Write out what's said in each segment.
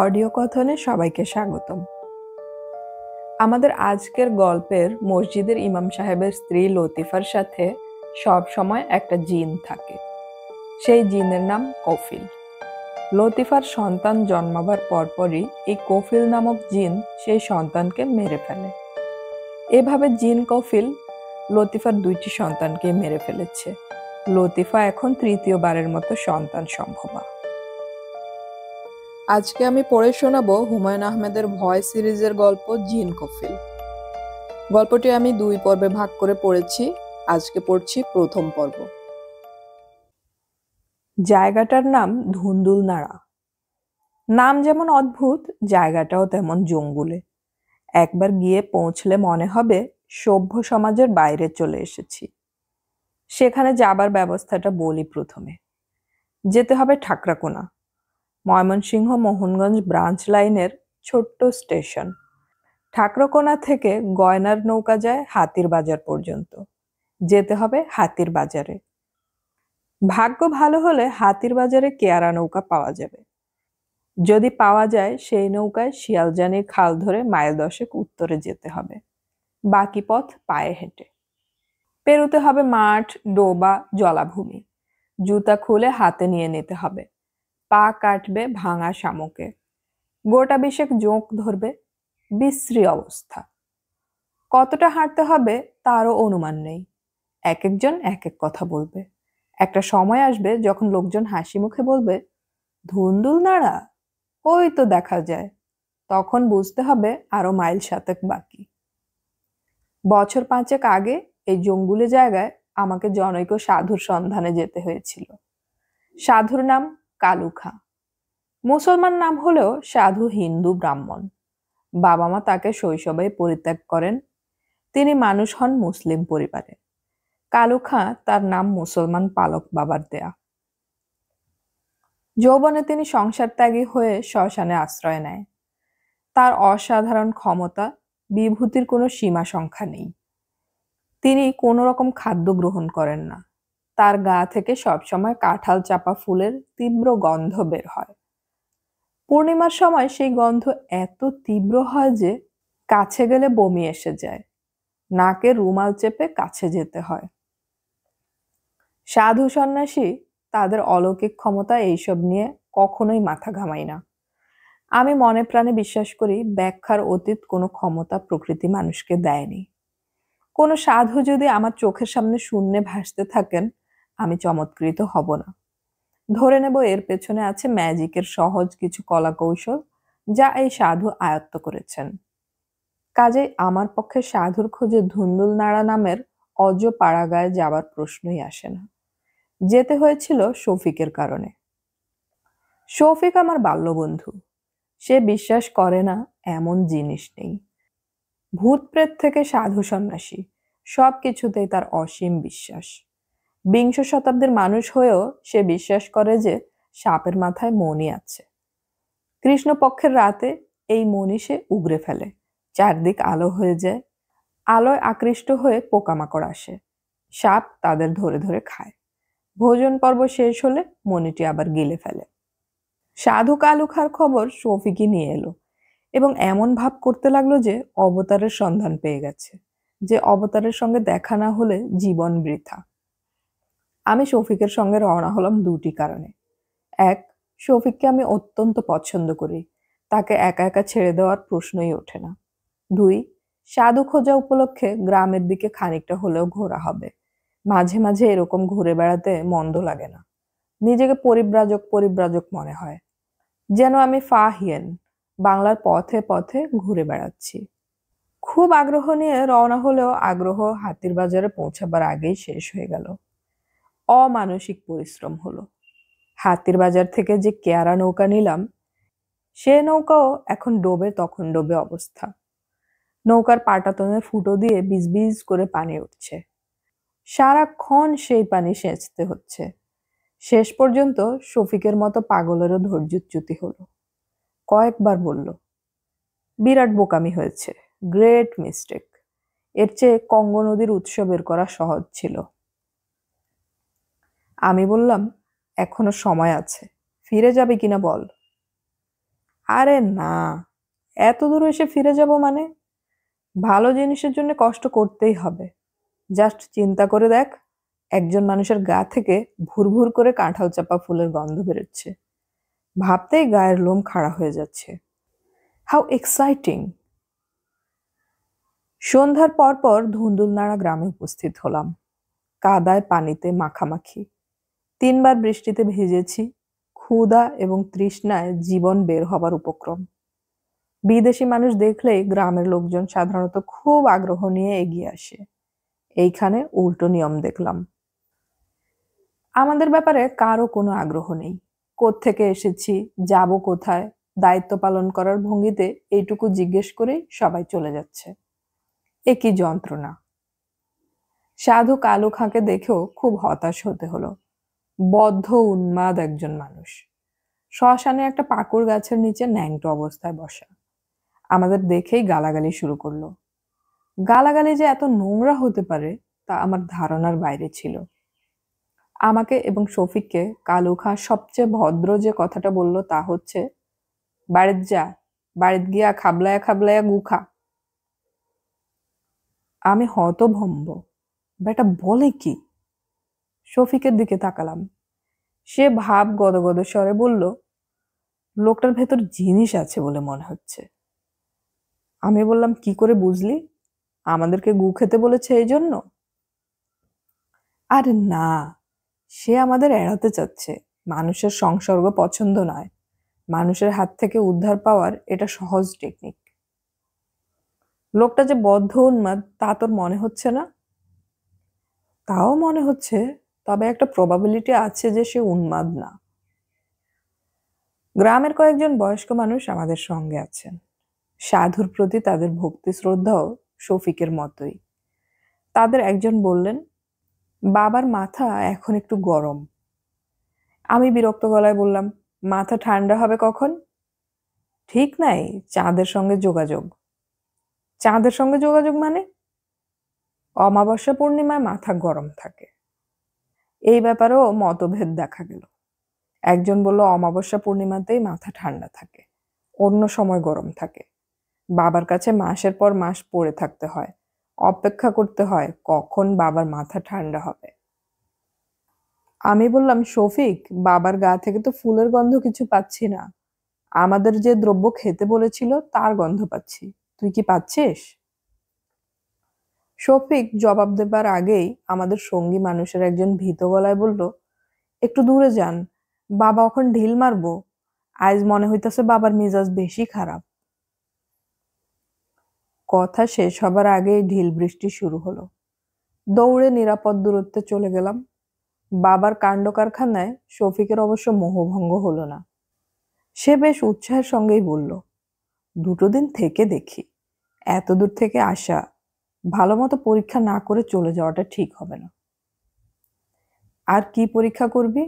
Audio কথনে সবাইকে স্বাগতম। আমাদের আজকের গল্পের মসজিদের ইমাম সাহেবের স্ত্রী লতিফার সাথে সব সময় একটা জিন থাকে। সেই জিনের নাম কফিল। লতিফার সন্তান জন্মাবার পরপরই এই কফিল নামক জিন সেই সন্তানকে মেরে ফেলে। এভাবে জিন কফিল লতিফার 2টি সন্তানকে মেরে ফেলেছে। লতিফা এখন তৃতীয়বারের মতো সন্তান সম্ভবা। আজকে আমি পড়ে শোনাবো হুমায়ুন আহমেদের ভয় সিরিজের গল্প জিন কফিল। গল্পটি আমি 2 পর্বে ভাগ করে পড়েছি। আজকে পড়ছি প্রথম পর্ব। জায়গাটার নাম ধুন্দুল নাড়া। নাম যেমন অদ্ভুত, জায়গাটাও তেমন জঙ্গুলে। একবার গিয়ে পৌঁছলে মনে হবে সভ্য সমাজের বাইরে চলে এসেছি। সেখানে যাবার ব্যবস্থাটা বলি প্রথমে। যেতে হবে ঠাকরাকোনা, ময়মনসিংহ মোহনগঞ্জ ব্রাঞ্চ লাইনের ছোট্ট স্টেশন। ঠাকরাকোনা থেকে গয়নার নৌকা যায় হাতির বাজার পর্যন্ত। যেতে হবে হাতির বাজারে। ভাগ্য ভালো হলে হাতির বাজারে কেয়ারা নৌকা পাওয়া যাবে। যদি পাওয়া যায় সেই নৌকায় শিয়ালজানির খাল ধরে মাইল 10 উত্তরে যেতে হবে। বাকি পথ পায়ে হেঁটে। পেরুতে হবে মাঠ, ডোবা, জলাভূমি। জুতা খুলে হাতে নিয়ে নিতে হবে। পা কাটবে ভাঙা শামুকে। গোটা 20 জোঁক ধরবে। বিশ্রী অবস্থা। কতটা হাঁটতে হবে তারও অনুমান নেই। এক একজন এক এক কথা বলবে। একটা সময় আসবে যখন লোকজন হাসি মুখে বলবে, ধুন্দুল নাড়া, ওই তো দেখা যায়। তখন বুঝতে হবে আরো মাইল 7 বাকি। বছর 5 আগে এই জঙ্গুলে জায়গায় আমাকে জনৈক সাধুর সন্ধানে যেতে হয়েছিল। সাধুর নাম কালু খাঁ। মুসলমান নাম হলেও সাধু হিন্দু ব্রাহ্মণ। বাবা মা তাকে শৈশবেই পরিত্যাগ করেন। তিনি মানুষ হন মুসলিম পরিবারে। কালু খাঁ তার নাম মুসলমান পালক বাবার দেয়া। যৌবনে তিনি সংসার ত্যাগী হয়ে শ্মশানে আশ্রয় নেয়। তার অসাধারণ ক্ষমতা, বিভূতির কোনো সীমা সংখ্যা নেই। তিনি কোনো রকম খাদ্য গ্রহণ করেন না। তার গা থেকে সবসময় কাঁঠাল চাপা ফুলের তীব্র গন্ধ বের হয়। পূর্ণিমার সময় সেই গন্ধ এত তীব্র হয় যে কাছে গেলে বমি এসে যায়। নাকে রুমাল চেপে কাছে যেতে হয়। সাধু সন্ন্যাসী তাদের অলৌকিক ক্ষমতা এইসব নিয়ে কখনোই মাথা ঘামাই না। আমি মনে প্রাণে বিশ্বাস করি ব্যাখ্যার অতীত কোনো ক্ষমতা প্রকৃতি মানুষকে দেয়নি। কোনো সাধু যদি আমার চোখের সামনে শূন্যে ভাসতে থাকেন, আমি চমৎকৃত হব না। ধরে নেব এর পেছনে আছে ম্যাজিকের সহজ কিছু কলা কৌশল, যা এই সাধু আয়ত্ত করেছেন। কাজেই আমার পক্ষে সাধুর খোঁজে ধুন্দুল নাড়া নামের অজ পাড়াগায় যাবার প্রশ্নই আসে না। যেতে হয়েছিল শফিকের কারণে। শফিক আমার বাল্যবন্ধু। সে বিশ্বাস করে না এমন জিনিস নেই। ভূত প্রেত থেকে সাধু সন্ন্যাসী, সবকিছুতেই তার অসীম বিশ্বাস। 20 শতাব্দীর মানুষ হয়েও সে বিশ্বাস করে যে সাপের মাথায় মণি আছে। কৃষ্ণপক্ষের রাতে এই মণি সে উগরে ফেলে। চারদিক আলো হয়ে যায়। আলোয় আকৃষ্ট হয়ে পোকামাকড় আসে। সাপ তাদের ধরে ধরে খায়। ভোজন পর্ব শেষ হলে মণিটি আবার গিলে ফেলে। সাধু কালু খাঁর খবর শফিকই নিয়ে এলো এবং এমন ভাব করতে লাগলো যে অবতারের সন্ধান পেয়ে গেছে, যে অবতারের সঙ্গে দেখা না হলে জীবন বৃথা। আমি শফিকের সঙ্গে রওনা হলাম 2টি কারণে। 1, শফিককে আমি অত্যন্ত পছন্দ করি। তাকে একা একা ছেড়ে দেওয়ার প্রশ্নই ওঠে না। 2, সাধু খোঁজা উপলক্ষে গ্রামের দিকে খানিকটা হলেও ঘোরা হবে। মাঝে মাঝে এরকম ঘুরে বেড়াতে মন্দ লাগে না। নিজেকে পরিব্রাজক পরিব্রাজক মনে হয়, যেন আমি ফাহিয়েন, বাংলার পথে পথে ঘুরে বেড়াচ্ছি। খুব আগ্রহ নিয়ে রওনা হলেও আগ্রহ হাতির বাজারে পৌঁছাবার আগেই শেষ হয়ে গেল। অমানসিক পরিশ্রম হলো। হাতির বাজার থেকে যে কেয়ারা নৌকা নিলাম, সে নৌকাও এখন ডোবে তখন ডোবে অবস্থা। নৌকার পাটাতনে ফুটো দিয়ে বিজ করে পানি উঠছে। সারাক্ষণ সেই পানি সেচতে হচ্ছে। শেষ পর্যন্ত শফিকের মতো পাগলেরও ধৈর্যচ্যুতি হলো। কয়েকবার বলল, বিরাট বোকামি হয়েছে, গ্রেট মিস্টেক। এর চেয়ে কঙ্গো নদীর উৎস বের করা সহজ ছিল। আমি বললাম, এখনো সময় আছে, ফিরে যাবে কিনা বল। আরে না, এত দূর এসে ফিরে যাব মানে? ভালো জিনিসের জন্য কষ্ট করতেই হবে। জাস্ট চিন্তা করে দেখ, একজন মানুষের গা থেকে ভুরভুর করে কাঁঠাল চাপা ফুলের গন্ধ বেরোচ্ছে। ভাবতেই গায়ের লোম খাড়া হয়ে যাচ্ছে। How exciting! সন্ধ্যার পর পর ধুন্দুলনাড়া গ্রামে উপস্থিত হলাম। কাদায় পানিতে মাখামাখি। ৩ বার বৃষ্টিতে ভিজেছি। ক্ষুধা এবং তৃষ্ণায় জীবন বের হবার উপক্রম। বিদেশি মানুষ দেখলেই গ্রামের লোকজন সাধারণত খুব আগ্রহ নিয়ে এগিয়ে আসে। এইখানে উল্টো নিয়ম দেখলাম। আমাদের ব্যাপারে কারো কোনো আগ্রহ নেই। কোত্থেকে এসেছি, যাব কোথায়, দায়িত্ব পালন করার ভঙ্গিতে এইটুকু জিজ্ঞেস করেই সবাই চলে যাচ্ছে। এ কি যন্ত্রণা! সাধু কালু খাঁকে দেখেও খুব হতাশ হতে হলো। বদ্ধ উন্মাদ একজন মানুষ। শ্মশানে একটা পাকুড় গাছের নিচে ন্যাংটো অবস্থায় বসা। আমাদের দেখেই গালাগালি শুরু করলো। গালাগালি যে এত নোংরা হতে পারে তা আমার ধারণার বাইরে ছিল। আমাকে এবং শফিককে কালু খাঁ সবচেয়ে ভদ্র যে কথাটা বলল তা হচ্ছে, বাড়িত যা, বাড়িত গিয়া খাবলায়া খাবলায়া গু খা। আমি হতভম্ব। বেটা বলে কি? শফিকের দিকে তাকালাম। সে ভাব গদগদ স্বরে বলল, লোকটার ভেতর জিনিস আছে বলে মনে হচ্ছে। আমি বললাম, কি করে বুঝলি? আমাদেরকে গু খেতে বলেছে এই জন্য? আরে না, সে আমাদের এড়াতে চাচ্ছে। মানুষের সংসর্গ পছন্দ নয়। মানুষের হাত থেকে উদ্ধার পাওয়ার এটা সহজ টেকনিক। লোকটা যে বদ্ধ উন্মাদ তা তোর মনে হচ্ছে না? তাও মনে হচ্ছে, তবে একটা প্রবাবিলিটি আছে যে সে উন্মাদ না। গ্রামের কয়েকজন বয়স্ক মানুষ আমাদের সঙ্গে আছেন। সাধুর প্রতি তাদের ভক্তি শ্রদ্ধাও শফিকের মতোই। তাদের একজন বললেন, বাবার মাথা এখন একটু গরম। আমি বিরক্ত গলায় বললাম, মাথা ঠান্ডা হবে কখন? ঠিক নাই, চাঁদের সঙ্গে যোগাযোগ। চাঁদের সঙ্গে যোগাযোগ মানে? অমাবস্যা পূর্ণিমায় মাথা গরম থাকে। এই ব্যাপারেও মতভেদ দেখা গেল। একজন বলল অমাবস্যা পূর্ণিমাতেই মাথা ঠান্ডা থাকে, অন্য সময় গরম থাকে। বাবার কাছে মাসের পর মাস পড়ে থাকতে হয়, অপেক্ষা করতে হয় কখন বাবার মাথা ঠান্ডা হবে। আমি বললাম, শফিক, বাবার গা থেকে তো ফুলের গন্ধ কিছু পাচ্ছি না। আমাদের যে দ্রব্য খেতে বলেছিল তার গন্ধ পাচ্ছি। তুই কি পাচ্ছিস? শফিক জবাব দেবার আগেই আমাদের সঙ্গী মানুষের একজন ভীত গলায় বলল, একটু দূরে যান, বাবা এখন ঢিল মারবো। আজ মনে হইতেছে বাবার মেজাজ বেশি খারাপ। কথা শেষ হবার আগেই ঢিল বৃষ্টি শুরু হলো। দৌড়ে নিরাপদ দূরত্বে চলে গেলাম। বাবার কাণ্ড কারখানায় শফিকের অবশ্য মোহভঙ্গ হলো না। সে বেশ উৎসাহের সঙ্গেই বলল, 2 দিন থেকে দেখি। এত দূর থেকে আসা, ভালো মতো পরীক্ষা না করে চলে যাওয়াটা ঠিক হবে না। আর কি পরীক্ষা করবি?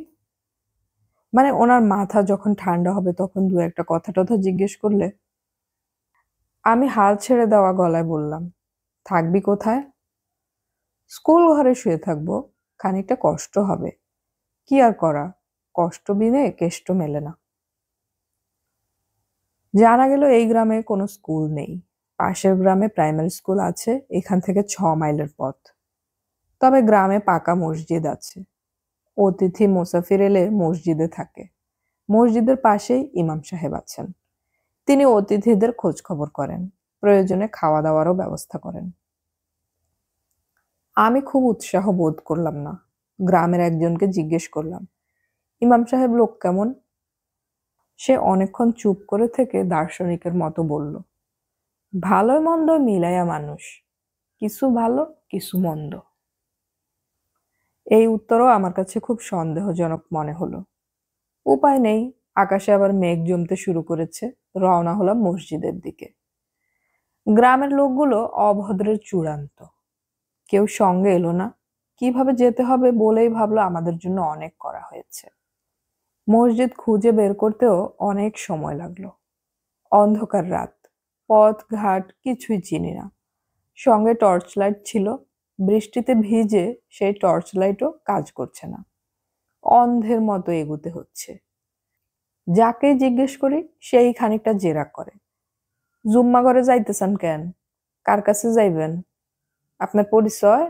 মানে ওনার মাথা যখন ঠান্ডা হবে তখন 2-একটা কথা টথা জিজ্ঞেস করলে। আমি হাল ছেড়ে দেওয়া গলায় বললাম, থাকবি কোথায়? স্কুল ঘরে শুয়ে থাকবো। খানিকটা কষ্ট হবে, কি আর করা, কষ্ট বিনে কেষ্ট মেলে না। জানা গেল এই গ্রামে কোনো স্কুল নেই। পাশের গ্রামে প্রাইমারি স্কুল আছে, এখান থেকে 6 মাইলের পথ। তবে গ্রামে পাকা মসজিদ আছে। অতিথি মুসাফির এলে মসজিদে থাকে। মসজিদের পাশেই ইমাম সাহেব আছেন। তিনি অতিথিদের খোঁজ খবর করেন, প্রয়োজনে খাওয়া দাওয়ারও ব্যবস্থা করেন। আমি খুব উৎসাহ বোধ করলাম না। গ্রামের একজনকে জিজ্ঞেস করলাম, ইমাম সাহেব লোক কেমন? সে অনেকক্ষণ চুপ করে থেকে দার্শনিকের মতো বলল, ভালো মন্দ মিলাইয়া মানুষ, কিছু ভালো কিছু মন্দ। এই উত্তরও আমার কাছে খুব সন্দেহজনক মনে হলো। উপায় নেই, আকাশে আবার মেঘ জমতে শুরু করেছে। রওনা হলাম মসজিদের দিকে। গ্রামের লোকগুলো অভদ্রের চূড়ান্ত। কেউ সঙ্গে এলো না। কিভাবে যেতে হবে বলেই ভাবলো আমাদের জন্য অনেক করা হয়েছে। মসজিদ খুঁজে বের করতেও অনেক সময় লাগলো। অন্ধকার রাত, পথ ঘাট কিছুই চিনি না। সঙ্গে টর্চ লাইট ছিল, বৃষ্টিতে ভিজে সেই টর্চ লাইটও কাজ করছে না। অন্ধের মতো এগুতে হচ্ছে। যাকেই জিজ্ঞেস করি সেই খানিকটা জেরা করে। জুম্মা ঘরে যাইতেছেন কেন? কার কাছে যাইবেন? আপনার পরিচয়?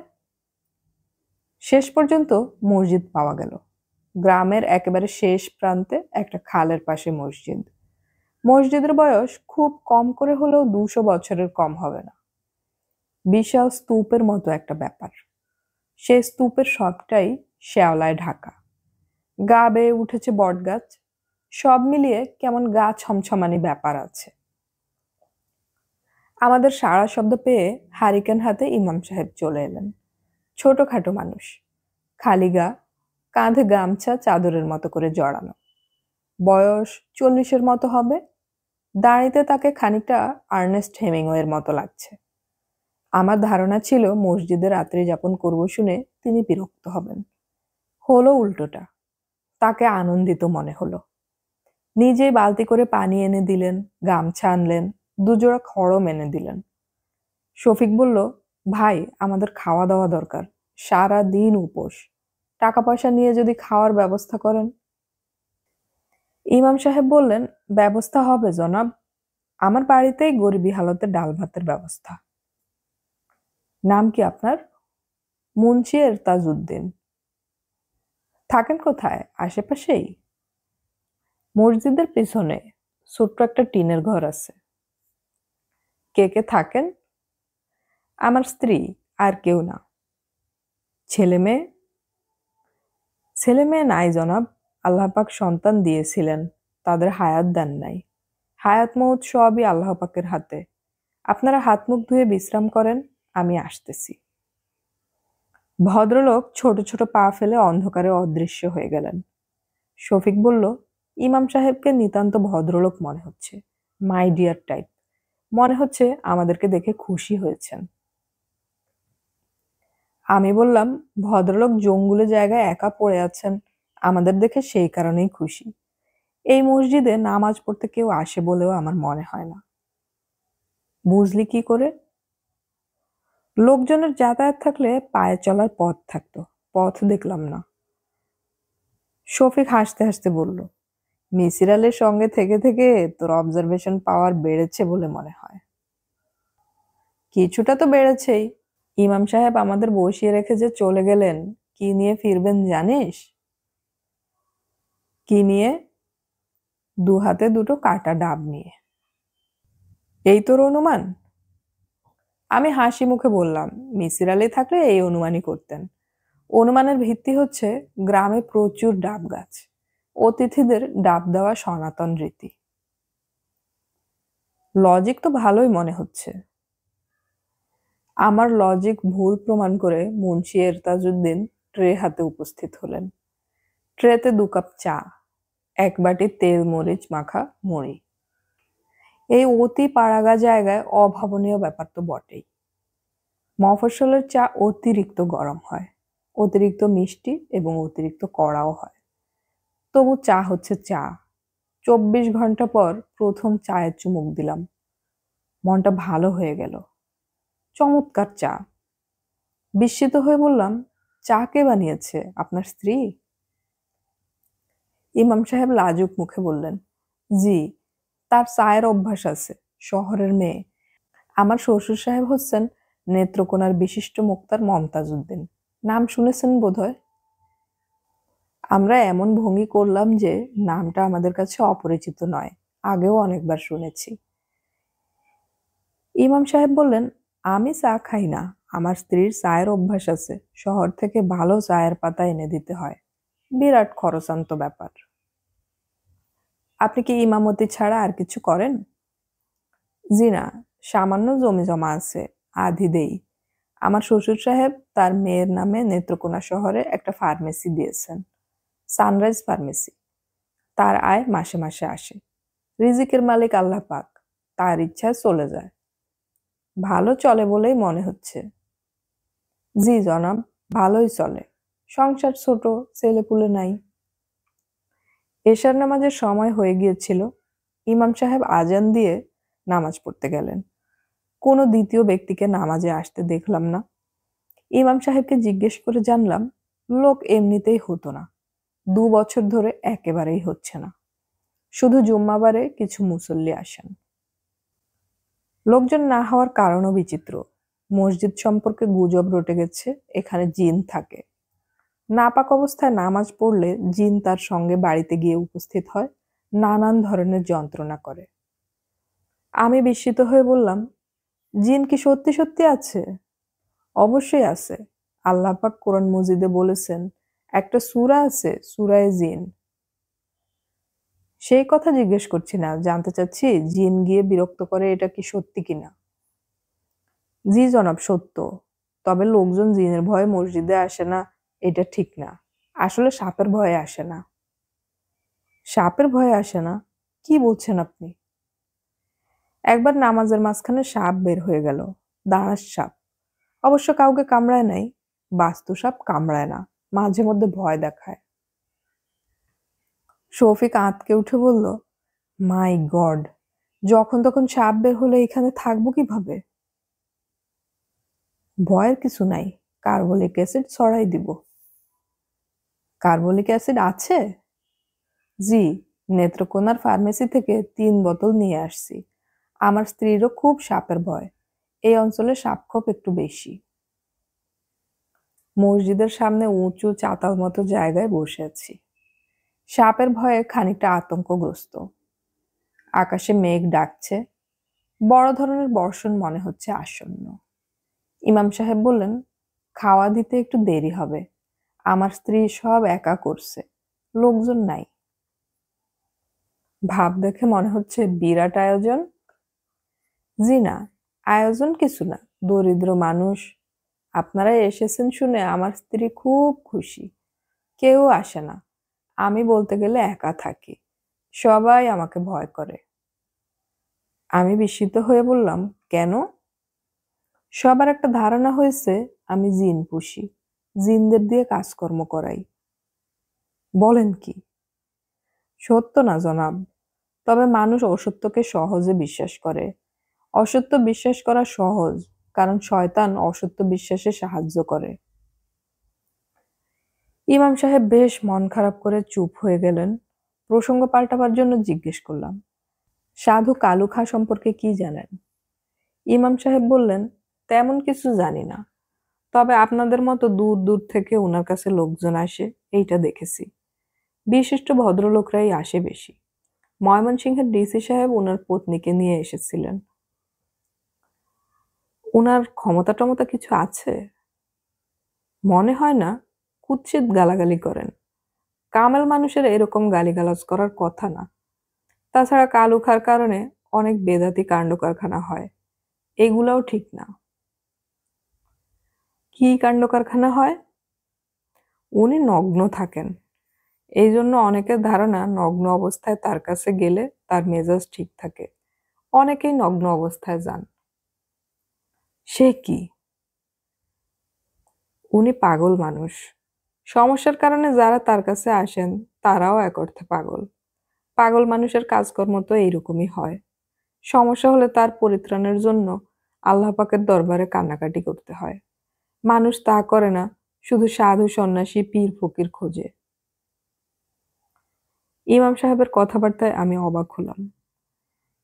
শেষ পর্যন্ত মসজিদ পাওয়া গেল। গ্রামের একেবারে শেষ প্রান্তে একটা খালের পাশে মসজিদ। মসজিদের বয়স খুব কম করে হলেও 200 বছরের কম হবে না। বিশাল স্তূপের মতো একটা ব্যাপার। সেই স্তূপের সবটাই শেওলায় ঢাকা। গা বেয়ে উঠেছে বটগাছ। সব মিলিয়ে কেমন গা ছমছমানি ব্যাপার আছে। আমাদের সাড়া শব্দ পেয়ে হারিকেন হাতে ইমাম সাহেব চলে এলেন। ছোটখাটো মানুষ, খালি গা, কাঁধে গামছা চাদরের মতো করে জড়ানো। বয়স 40-এর মতো হবে। দাঁড়িতে তাকে খানিকটা আর্নেস্ট হেমিংওয়ের মতো লাগছে। আমার ধারণা ছিল মসজিদে রাত্রি যাপন করব শুনে তিনি বিরক্ত হবেন। হলো উল্টোটা। তাকে আনন্দিত মনে হলো। নিজেই বালতি করে পানি এনে দিলেন, গামছা আনলেন, দুজোড়া খড়ম এনে দিলেন। শফিক বলল, ভাই আমাদের খাওয়া দাওয়া দরকার, সারা দিন উপোস, টাকা পয়সা নিয়ে যদি খাওয়ার ব্যবস্থা করেন। ইমাম সাহেব বললেন, ব্যবস্থা হবে জনাব, আমার বাড়িতেই গরিবী হালতে ডাল ভাতের ব্যবস্থা। নাম কি আপনার? মুন্সি এরতাজউদ্দিন। থাকেন কোথায়? আশেপাশেই? মসজিদের পেছনে ছোট্ট একটা টিনের ঘর আছে। কে কে থাকেন? আমার স্ত্রী, আর কেউ না। ছেলে মেয়ে? ছেলে মেয়ে নাই জনাব, আল্লাহ পাক সন্তান দিয়েছিলেন, তাদের হায়াত দেন নাই। হায়াত মউত সবই আল্লাহ পাকের হাতে। আপনারা হাত মুখ ধুয়ে বিশ্রাম করেন, আমি আসতেছি। ভদ্রলোক ছোট ছোট পা ফেলে অন্ধকারে অদৃশ্য হয়ে গেলেন। শফিক বলল, ইমাম সাহেবকে নিতান্ত ভদ্রলোক মনে হচ্ছে, মাই ডিয়ার টাইপ। মনে হচ্ছে আমাদেরকে দেখে খুশি হয়েছেন। আমি বললাম, ভদ্রলোক জঙ্গুলে জায়গায় একা পড়ে আছেন, আমাদের দেখে সেই কারণেই খুশি। এই মসজিদে নামাজ পড়তে কেউ আসে বলেও আমার মনে হয় না। বুঝলি কি করে? লোকজনের যাতায়াত থাকলে পায়ে চলার পথ থাকতো, পথ দেখলাম না। শফিক হাসতে হাসতে বলল, মিসির আলীর সঙ্গে থেকে থেকে তোর অবজারভেশন পাওয়ার বেড়েছে বলে মনে হয়। কিছুটা তো বেড়েছেই। ইমাম সাহেব আমাদের বসিয়ে রেখে যে চলে গেলেন, কি নিয়ে ফিরবেন জানিস? কি নিয়ে? 2 হাতে 2টো কাটা ডাব নিয়ে। এই তোর অনুমান? আমি হাসি মুখে বললাম, মিসির আলী থাকলে এই অনুমানই করতেন। অনুমানের ভিত্তি হচ্ছে গ্রামে প্রচুর ডাব গাছ, অতিথিদের ডাব দেওয়া সনাতন রীতি। লজিক তো ভালোই মনে হচ্ছে। আমার লজিক ভুল প্রমাণ করে মুন্সি এরতাজউদ্দিন ট্রে হাতে উপস্থিত হলেন। ট্রেতে 2 কাপ চা, 1 বাটি তেল মরিচ মাখা মুড়ি। এই অতি পাড়াগা জায়গায় অভাবনীয় ব্যাপার তো বটেই। মফস্বলের চা অতিরিক্ত গরম হয়, অতিরিক্ত মিষ্টি এবং অতিরিক্ত কড়াও হয়। তবু চা হচ্ছে চা। 24 ঘন্টা পর প্রথম চায়ের চুমুক দিলাম। মনটা ভালো হয়ে গেল। চমৎকার চা। বিস্মিত হয়ে বললাম, চা কে বানিয়েছে? আপনার স্ত্রী? ইমাম সাহেব লাজুক মুখে বললেন, জি, তার চায়ের অভ্যাস আছে, শহরের মেয়ে। আমার শ্বশুর সাহেব হচ্ছেন নেত্রকোনার বিশিষ্ট মুক্তার মমতাজ উদ্দিন। নাম শুনেছেন বোধহয়। আমরা এমন ভঙ্গি করলাম যে নামটা আমাদের কাছে অপরিচিত নয়, আগেও অনেকবার শুনেছি। ইমাম সাহেব বললেন, আমি চা খাই না, আমার স্ত্রীর চায়ের অভ্যাস আছে, শহর থেকে ভালো চায়ের পাতা এনে দিতে হয়। বিরাট খরচান্ত ব্যাপার। আপনি কি ইমামতি ছাড়া আর কিছু করেন? জি না, সামান্য জমি জমা আছে, আধি দেই। আমার শ্বশুর সাহেব তার মেয়ের নামে নেত্রকোনা শহরে একটা ফার্মেসি দিয়েছেন, সানরাইজ ফার্মেসি। তার আয় মাসে মাসে আসে। রিজিকের মালিক আল্লাহ পাক, তার ইচ্ছায় চলে যায়। ভালো চলে বলেই মনে হচ্ছে। জি জনাব, ভালোই চলে। সংসার ছোট, ছেলেপুলে নাই। এশার নামাজের সময় হয়ে গিয়েছিল। ইমাম সাহেব আজান দিয়ে নামাজ পড়তে গেলেন। কোনো দ্বিতীয় ব্যক্তিকে নামাজে আসতে দেখলাম না। ইমাম সাহেবকে জিজ্ঞেস করে জানলাম, লোক এমনিতেই হতো না, 2 বছর ধরে একেবারেই হচ্ছে না। শুধু জুম্মাবারে কিছু মুসল্লি আসেন। লোকজন না হওয়ার কারণও বিচিত্র। মসজিদ সম্পর্কে গুজব রটে গেছে এখানে জিন থাকে। নাপাক অবস্থায় নামাজ পড়লে জিন তার সঙ্গে বাড়িতে গিয়ে উপস্থিত হয়, নানান ধরনের যন্ত্রণা করে। আমি বিস্মিত হয়ে বললাম, জিন কি সত্যি সত্যি আছে? অবশ্যই আছে। আল্লাহ পাক কোরআন মজিদে বলেছেন, একটা সূরা আছে সূরায়ে জিন। সেই কথা জিজ্ঞেস করছি না, জানতে চাচ্ছি জিন গিয়ে বিরক্ত করে এটা কি সত্যি কিনা। জি জনাব, সত্য। তবে লোকজন জিনের ভয়ে মসজিদে আসে না এটা ঠিক না। আসলে সাপের ভয়ে আসে না। সাপের ভয়ে আসে না? কি বলছেন আপনি? একবার নামাজের মাঝখানে সাপ বের হয়ে গেল। দাঁড়াস সাপ। অবশ্য কাউকে কামড়ায় নাই। বাস্তু সাপ কামড়ায় না, মাঝে মধ্যে ভয় দেখায়। শফিক আঁতকে উঠে বলল, মাই গড, যখন তখন সাপ বের হলে এখানে থাকবো কিভাবে? ভয়ের কিছু নাই, কার্বলিক অ্যাসিড ছড়াই দিব। কার্বলিক অ্যাসিড আছে? জি, নেত্রকোনার ফার্মেসি থেকে 3 বোতল নিয়ে আসছি। আমার স্ত্রীরও খুব সাপের ভয়। এই অঞ্চলে সাপখোপ একটু বেশি। মসজিদের সামনে উঁচু চাতাল মতো জায়গায় বসে আছি। সাপের ভয়ে খানিকটা আতঙ্কগ্রস্ত। আকাশে মেঘ ডাকছে। বড় ধরনের বর্ষণ মনে হচ্ছে আসন্ন। ইমাম সাহেব বললেন, খাওয়া দিতে একটু দেরি হবে। আমার স্ত্রী সব একা করছে, লোকজন নাই। ভাব দেখে মনে হচ্ছে বিরাট আয়োজন। জি না, আয়োজন কিছু না, দরিদ্র মানুষ। আপনারা এসেছেন শুনে আমার স্ত্রী খুব খুশি। কেউ আসে না। আমি বলতে গেলে একা থাকি। সবাই আমাকে ভয় করে। আমি বিস্মিত হয়ে বললাম, কেন? সবার একটা ধারণা হয়েছে আমি জিন পুষি, জিনদের দিয়ে কাজকর্ম করাই। বলেন কি? সত্য না জনাব, তবে মানুষ অসত্যকে সহজে বিশ্বাস করে। অসত্য বিশ্বাস করা সহজ, কারণ শয়তান অসত্য বিশ্বাসে সাহায্য করে। ইমাম সাহেব বেশ মন খারাপ করে চুপ হয়ে গেলেন। প্রসঙ্গ পাল্টাবার জন্য জিজ্ঞেস করলাম, সাধু কালু খাঁ সম্পর্কে কি জানেন? ইমাম সাহেব বললেন, তেমন কিছু জানি না, তবে আপনাদের মতো দূর দূর থেকে ওনার কাছে লোকজন আসে এইটা দেখেছি। বিশিষ্ট ভদ্রলোকরাই আসে বেশি। ময়মনসিংহের ডিসি সাহেব ওনার পত্নীকে নিয়ে এসেছিলেন। ওনার ক্ষমতা টমতা কিছু আছে? মনে হয় না, কুৎসিত গালাগালি করেন। কামেল মানুষের এরকম গালিগালাজ করার কথা না। তাছাড়া কালু খার কারণে অনেক বেদাতি কাণ্ড কারখানা হয়, এগুলাও ঠিক না। কি কাণ্ড কারখানা হয়? উনি নগ্ন থাকেন, এই জন্য অনেকের ধারণা নগ্ন অবস্থায় তার কাছে গেলে তার মেজাজ ঠিক থাকে। অনেকেই নগ্ন অবস্থায় যান। সে কি? উনি পাগল মানুষ। সমস্যার কারণে যারা তার কাছে আসেন তারাও এক অর্থে পাগল। পাগল মানুষের কাজকর্ম তো এইরকমই হয়। সমস্যা হলে তার পরিত্রাণের জন্য আল্লাহ পাকের দরবারে কান্নাকাটি করতে হয়। মানুষ তা করে না, শুধু সাধু সন্ন্যাসী পীর ফকির খোঁজে। ইমাম সাহেবের কথাবার্তায় আমি অবাক হলাম।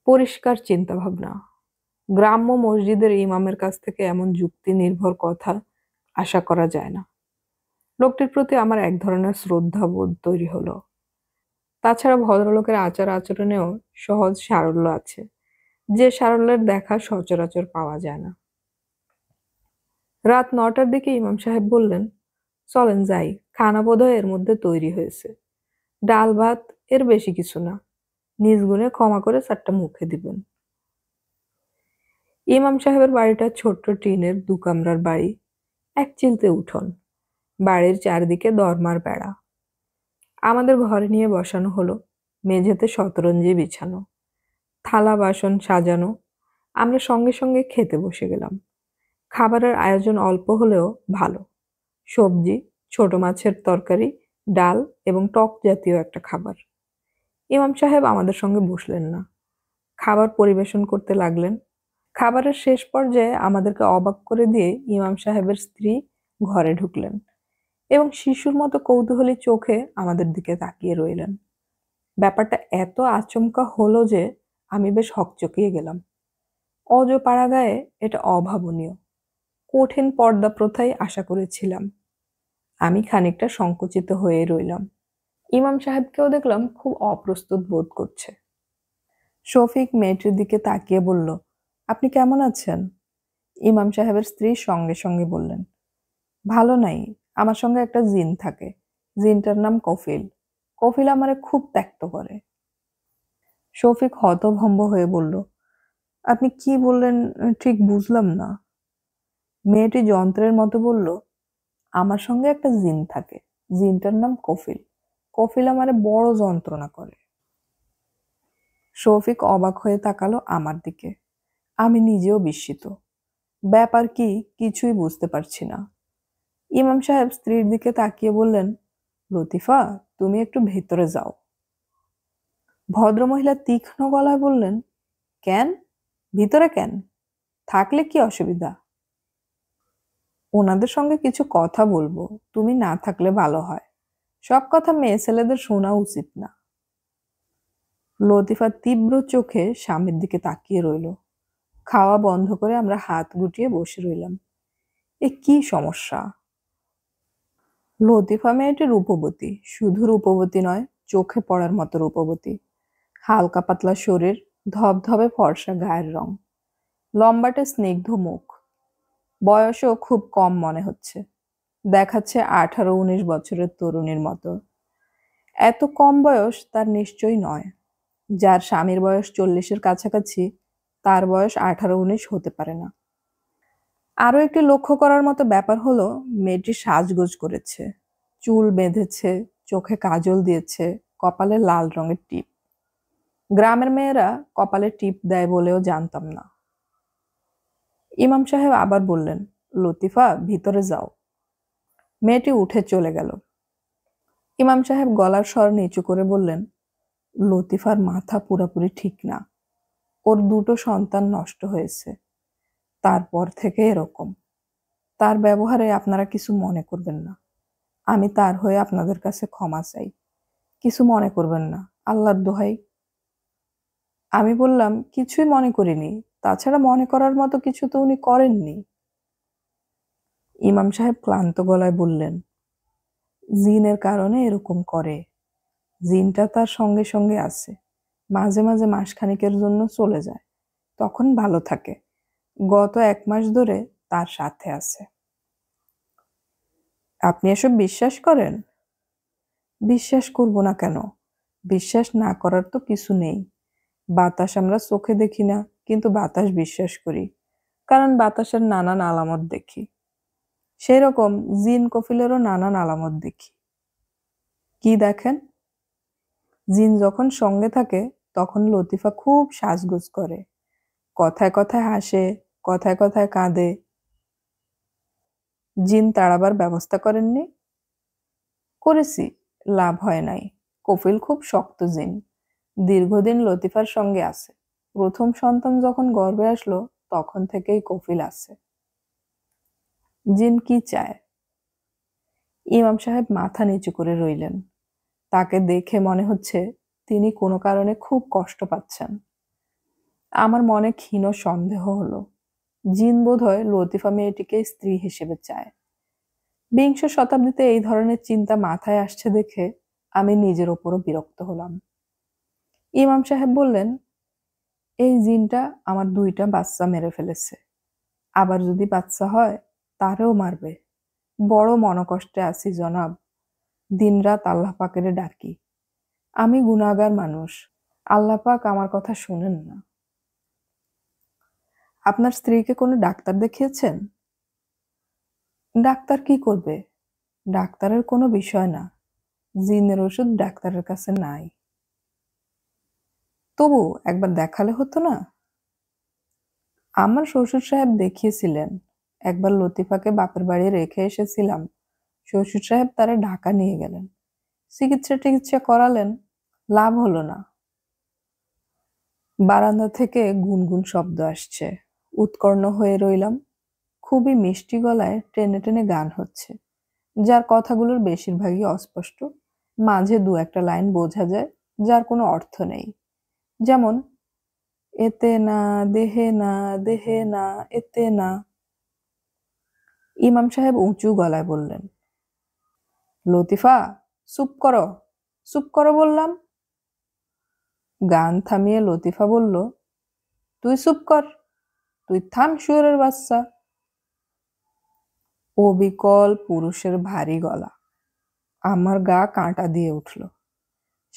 পরিষ্কার চিন্তাভাবনা। গ্রাম্য মসজিদের ইমামের কাছ থেকে এমন যুক্তি নির্ভর কথা আশা করা যায় না। লোকটির প্রতি আমার এক ধরনের শ্রদ্ধাবোধ তৈরি হলো। তাছাড়া ভদ্রলোকের আচার আচরণেও সহজ সারল্য আছে, যে সারল্যের দেখা সচরাচর পাওয়া যায় না। রাত 9টার দিকে ইমাম সাহেব বললেন, চলেন যাই, খানা বোধহয় এর মধ্যে তৈরি হয়েছে। ডাল ভাত, এর বেশি কিছু না। নিজ গুণে ক্ষমা করে 4টা মুখে দিবেন। ইমাম সাহেবের বাড়িটা ছোট্ট টিনের 2 কামরার বাড়ি, এক চিলতে উঠোন, বাড়ির চারদিকে দরমার বেড়া। আমাদের ঘরে নিয়ে বসানো হলো, মেঝেতে শতরঞ্জি বিছানো, থালা বাসন সাজানো। আমরা সঙ্গে সঙ্গে খেতে বসে গেলাম। খাবারের আয়োজন অল্প হলেও ভালো। সবজি, ছোট মাছের তরকারি, ডাল এবং টক জাতীয় একটা খাবার। ইমাম সাহেব আমাদের সঙ্গে বসলেন না, খাবার পরিবেশন করতে লাগলেন। খাবারের শেষ পর্যায়ে আমাদেরকে অবাক করে দিয়ে ইমাম সাহেবের স্ত্রী ঘরে ঢুকলেন এবং শিশুর মতো কৌতূহলী চোখে আমাদের দিকে তাকিয়ে রইলেন। ব্যাপারটা এত আচমকা হলো যে আমি বেশ হকচকিয়ে গেলাম। অজ পাড়াগাঁয়ে এটা অভাবনীয়। কঠিন পর্দা প্রথাই আশা করেছিলাম। আমি খানিকটা সংকুচিত হয়ে রইলাম। ইমাম সাহেবকেও দেখলাম খুব অপ্রস্তুত বোধ করছে। শফিক মেয়েটির দিকে তাকিয়ে বলল, আপনি কেমন আছেন? ইমাম সাহেবের স্ত্রী সঙ্গে সঙ্গে বললেন, ভালো নাই। আমার সঙ্গে একটা জিন থাকে। জিনটার নাম কফিল। কফিল আমারে খুব ত্যক্ত করে। শফিক হতভম্ব হয়ে বলল, আপনি কি বললেন ঠিক বুঝলাম না। মেয়েটি যন্ত্রের মতো বলল, আমার সঙ্গে একটা জিন থাকে। জিনটার নাম কফিল। কফিল আমারে বড় যন্ত্রণা করে। শফিক অবাক হয়ে তাকালো আমার দিকে। আমি নিজেও বিস্মিত। ব্যাপার কি কিছুই বুঝতে পারছি না। ইমাম সাহেব স্ত্রীর দিকে তাকিয়ে বললেন, লতিফা, তুমি একটু ভেতরে যাও। ভদ্রমহিলা তীক্ষ্ণ গলায় বললেন, কেন? ভিতরে কেন? থাকলে কি অসুবিধা? ওনাদের সঙ্গে কিছু কথা বলবো। তুমি না থাকলে ভালো হয়। সব কথা মেয়ে ছেলেদের শোনা উচিত না। লতিফা তীব্র চোখে স্বামীর দিকে তাকিয়ে রইল। খাওয়া বন্ধ করে আমরা হাত গুটিয়ে বসে রইলাম। এ কি সমস্যা? লতিফা মেয়েটি রূপবতী, শুধু রূপবতী নয়, চোখে পড়ার মতো রূপবতী। হালকা পাতলা শরীর, ধবধবে ফর্সা গায়ের রং, লম্বাটে স্নিগ্ধ মুখ। বয়সও খুব কম মনে হচ্ছে। দেখাচ্ছে 18-19 বছরের তরুণীর মতো। এত কম বয়স তার নিশ্চয়ই নয়। যার স্বামীর বয়স 40-এর কাছাকাছি, তার বয়স 18-19 হতে পারে না। আরো একটি লক্ষ্য করার মতো ব্যাপার হলো, মেয়েটি সাজগোজ করেছে। চুল বেঁধেছে, চোখে কাজল দিয়েছে, কপালে লাল রঙের টিপ। গ্রামের মেয়েরা কপালে টিপ দেয় বলেও জানতাম না। ইমাম সাহেব আবার বললেন, লতিফা, ভিতরে যাও। মেয়েটি উঠে চলে গেল। ইমাম সাহেব গলার স্বর নিচু করে বললেন, লতিফার মাথা পুরাপুরি ঠিক না। ওর দুটো সন্তান নষ্ট হয়েছে। তারপর থেকে এরকম। তার ব্যবহারে আপনারা কিছু মনে করবেন না। আমি তার হয়ে আপনাদের কাছে ক্ষমা চাই। কিছু মনে করবেন না, আল্লাহর দোহাই। আমি বললাম, কিছুই মনে করিনি। তাছাড়া মনে করার মতো কিছু তো উনি করেননি। ইমাম সাহেব ক্লান্ত গলায় বললেন, জিনের কারণে এরকম করে। জিনটা তার সঙ্গে সঙ্গে আছে। মাঝে মাঝে মাসখানেকের জন্য চলে যায়, তখন ভালো থাকে। গত 1 মাস ধরে তার সাথে আছে। আপনি এসব বিশ্বাস করেন? বিশ্বাস করব না কেন? বিশ্বাস না করার তো কিছু নেই। বাতাস আমরা চোখে দেখি না, কিন্তু বাতাস বিশ্বাস করি, কারণ বাতাসের নানান আলামত দেখি। সেই রকম জিন কফিলেরও নানান আলামত দেখি। কি দেখেন? জিন যখন সঙ্গে থাকে তখন লতিফা খুব সাজগোজ করে, কথায় কথায় হাসে, কথায় কথায় কাঁদে। জিন তাড়াবার ব্যবস্থা করেননি? করেছি, লাভ হয় নাই। কফিল খুব শক্ত জিন, দীর্ঘদিন লতিফার সঙ্গে আছে। প্রথম সন্তান যখন গর্ভে আসলো তখন থেকেই কফিল আছে। জিন কি চায়? ইমাম সাহেব মাথা নিচু করে রইলেন। তাকে দেখে মনে হচ্ছে তিনি কোনো কারণে খুব কষ্ট পাচ্ছেন। আমার মনে ক্ষীণ সন্দেহ হলো, জিন বোধহয় লতিফা মেয়েটিকে স্ত্রী হিসেবে চায়। 20 শতাব্দীতে এই ধরনের চিন্তা মাথায় আসছে দেখে আমি নিজের ওপরও বিরক্ত হলাম। ইমাম সাহেব বললেন, এই জিনটা আমার 2টা বাচ্চা মেরে ফেলেছে। আবার যদি বাচ্চা হয় তারেও মারবে। বড় মনকষ্টে আছি জনাব। দিনরাত আল্লাহ পাকের ডাকি। আমি গুনাহগার মানুষ। আল্লাহ পাক আমার কথা শোনেন না। আপনার স্ত্রীকে কোনো ডাক্তার দেখিয়েছেন? ডাক্তার কি করবে? ডাক্তারের কোনো বিষয় না। জিনের ওষুধ ডাক্তারের কাছে নাই। তবু একবার দেখালে হতো না? আমার শ্বশুর সাহেব দেখিয়েছিলেন। একবার লতিফাকে বাপের বাড়ি রেখে এসেছিলাম। শ্বশুর সাহেব তারে ঢাকা নিয়ে গেলেন। চিকিৎসা করালেন, লাভ হলো না। বারান্দা থেকে গুনগুন শব্দ আসছে। উৎকর্ণ হয়ে রইলাম। খুবই মিষ্টি গলায় টেনে টেনে গান হচ্ছে, যার কথাগুলোর বেশিরভাগই অস্পষ্ট। মাঝে 2-1 লাইন বোঝা যায়, যার কোনো অর্থ নেই। যেমন এতে না, দেহে না, দেহে না, এতে না। ইমাম সাহেব উঁচু গলায় বললেন, লতিফা, চুপ করো, চুপ করো বললাম। গান থামিয়ে লতিফা বলল, তুই চুপ কর, তুই থাম শুয়োরের বাচ্চা। অবিকল পুরুষের ভারী গলা, আমার গা কাঁটা দিয়ে উঠল।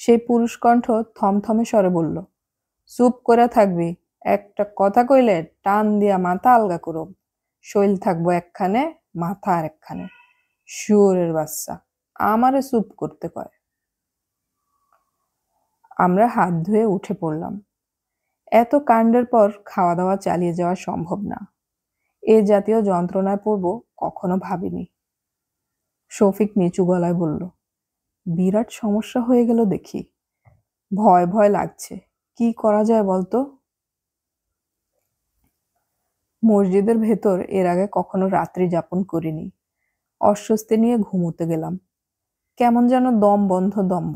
সেই পুরুষ কণ্ঠ থমথমে স্বরে বলল, চুপ করে থাকবি, একটা কথা কইলে টান দিয়া মাথা আলগা করব, শৈল থাকবো একখানে, মাথা আর একখানে। শুয়োরের বাচ্চা, আমারে চুপ করতে কয়। আমরা হাত ধুয়ে উঠে পড়লাম। এত কাণ্ডের পর খাওয়া দাওয়া চালিয়ে যাওয়া সম্ভব না। এ জাতীয় যন্ত্রণায় পড়ব কখনো ভাবিনি। শফিক নিচু গলায় বলল, বিরাট সমস্যা হয়ে গেল দেখি, ভয় ভয় লাগছে, কি করা যায় বলতো? মসজিদের ভেতর এর আগে কখনো রাত্রি যাপন করিনি। অস্বস্তি নিয়ে ঘুমোতে গেলাম। কেমন যেন দম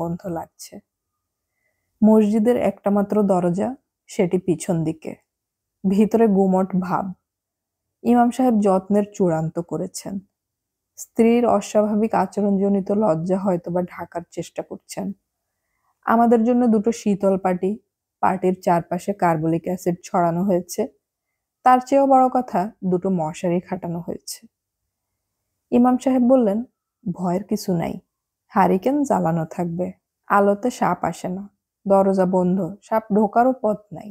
বন্ধ লাগছে। মসজিদের একটা মাত্র দরজা, সেটি পিছন দিকে। ভিতরে গুমট ভাব। ইমাম সাহেব যত্নের চূড়ান্ত করেছেন। স্ত্রীর অস্বাভাবিক আচরণজনিত লজ্জা হয়তোবা ঢাকার চেষ্টা করছেন। আমাদের জন্য দুটো শীতল পাটি, পাটির চারপাশে কার্বলিক অ্যাসিড ছড়ানো হয়েছে। তার চেয়েও বড় কথা, দুটো মশারি খাটানো হয়েছে। ইমাম সাহেব বললেন, ভয়ের কিছু নাই, হারিকেন জ্বালানো থাকবে, আলোতে সাপ আসে না, দরজা বন্ধ, সাপ ঢোকারও পথ নাই।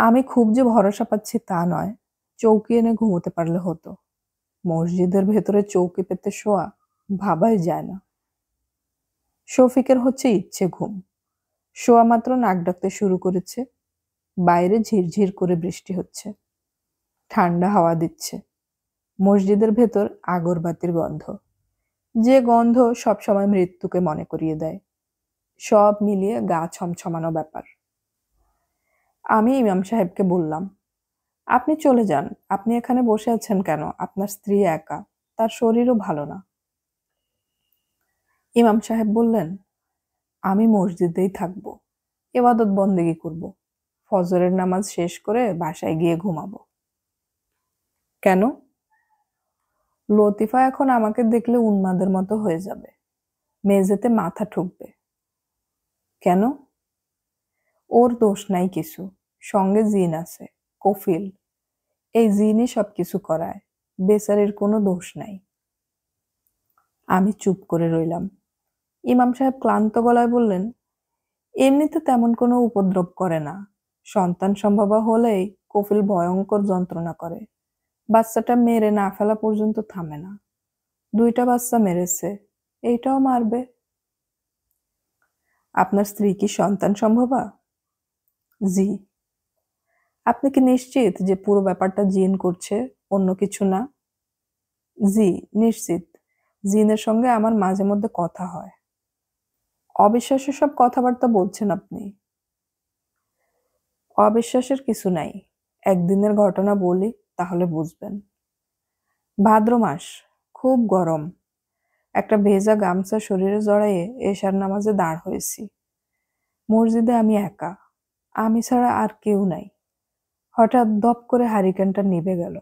আমি খুব যে ভরসা পাচ্ছি তা নয়, চৌকি এনে ঘুমোতে পারলে হতো। মসজিদের ভেতরে চৌকি পেতে শোয়া ভাবাই যায় না। শফিকের হচ্ছে ইচ্ছে ঘুম। শোয়া মাত্র নাক ডাকতে শুরু করেছে। বাইরে ঝিরঝির করে বৃষ্টি হচ্ছে, ঠান্ডা হাওয়া দিচ্ছে। মসজিদের ভেতর আগরবাতির গন্ধ, যে গন্ধ সবসময় মৃত্যুকে মনে করিয়ে দেয়। সব মিলিয়ে গা ছমছমানো ব্যাপার। আমি ইমাম সাহেবকে বললাম, আপনি চলে যান, আপনি এখানে বসে আছেন কেন? আপনার স্ত্রী একা, তার শরীরও ভালো না। ইমাম সাহেব বললেন, আমি মসজিদেই থাকবো, ইবাদত বন্দেগী করব, ফজরের নামাজ শেষ করে বাসায় গিয়ে ঘুমাবো। কেন? লতিফা এখন আমাকে দেখলে উন্মাদের মতো হয়ে যাবে, মেঝেতে মাথা ঠুকবে। কেন? ওর দোষ নাই কিছু, সঙ্গে জিন আছে, কফিল। এই জিনই সবকিছু করায়, বেচারির কোনো দোষ নাই। আমি চুপ করে রইলাম। ইমাম সাহেব ক্লান্ত গলায় বললেন, এমনিতে তেমন কোনো উপদ্রব করে না, সন্তান সম্ভবা হলেই কফিল ভয়ঙ্কর যন্ত্রণা করে, বাচ্চাটা মেরে না ফেলা পর্যন্ত থামে না। 2টা বাচ্চা মেরেছে, এইটাও মারবে। আপনার স্ত্রী কি সন্তান সম্ভবা? জি। আপনি কি নিশ্চিত যে পুরো ব্যাপারটা জিন করছে, অন্য কিছু না? জি, নিশ্চিত। জিনের সঙ্গে আমার মাঝে মধ্যে কথা হয়। অবিশ্বাস্য সব কথাবার্তা বলছেন আপনি। অবিশ্বাসের কিছু নাই, একদিনের ঘটনা বলি, তাহলে বুঝবেন। ভাদ্র মাস, খুব গরম। একটা ভেজা গামছা শরীরে জড়াইয়ে এশার নামাজে দাঁড় হয়েছি। মসজিদে আমি একা, আমি ছাড়া আর কেউ নাই। হঠাৎ দপ করে হারিকেনটা নিভে গেল।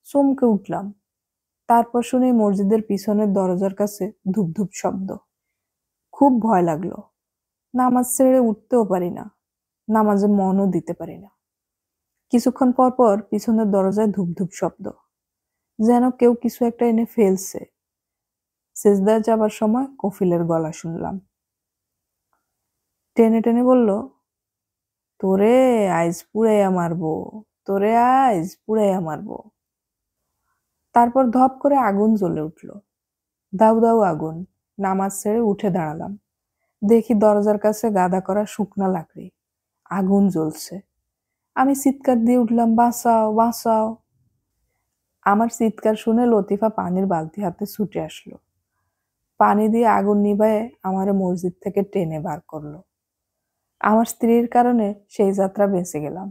চমকে উঠলাম। তারপর শুনি মসজিদের পিছনের দরজার কাছে ধুপধুপ শব্দ। খুব ভয় লাগলো। নামাজ ছেড়ে উঠতেও পারি না, নামাজে মনও দিতে পারি না। কিছুক্ষণ পর পর পিছনের দরজায় ধুপধুপ শব্দ, যেন কেউ কিছু একটা এনে ফেলছে। সেজদায় যাবার সময় কফিলের গলা শুনলাম। টেনে টেনে বলল, তোরে আইজ পুড়াইয়া মারবো, তোরে আইজ পুড়াইয়া মারবো। তারপর ধপ করে আগুন জ্বলে উঠল, দাউ দাউ আগুন। নামাজ ছেড়ে উঠে দাঁড়ালাম। দেখি দরজার কাছে গাদা করা শুকনা লাকড়ি, আগুন জ্বলছে। আমি চিৎকার দিয়ে উঠলাম, বাঁচাও বাঁচাও। আমার চিৎকার শুনে লতিফা পানির বালতি হাতে ছুটে আসলো। পানি দিয়ে আগুন নিভায়ে আমারে মসজিদ থেকে টেনে বার করলো। আমার স্ত্রীর কারণে সেই যাত্রা বেঁচে গেলাম।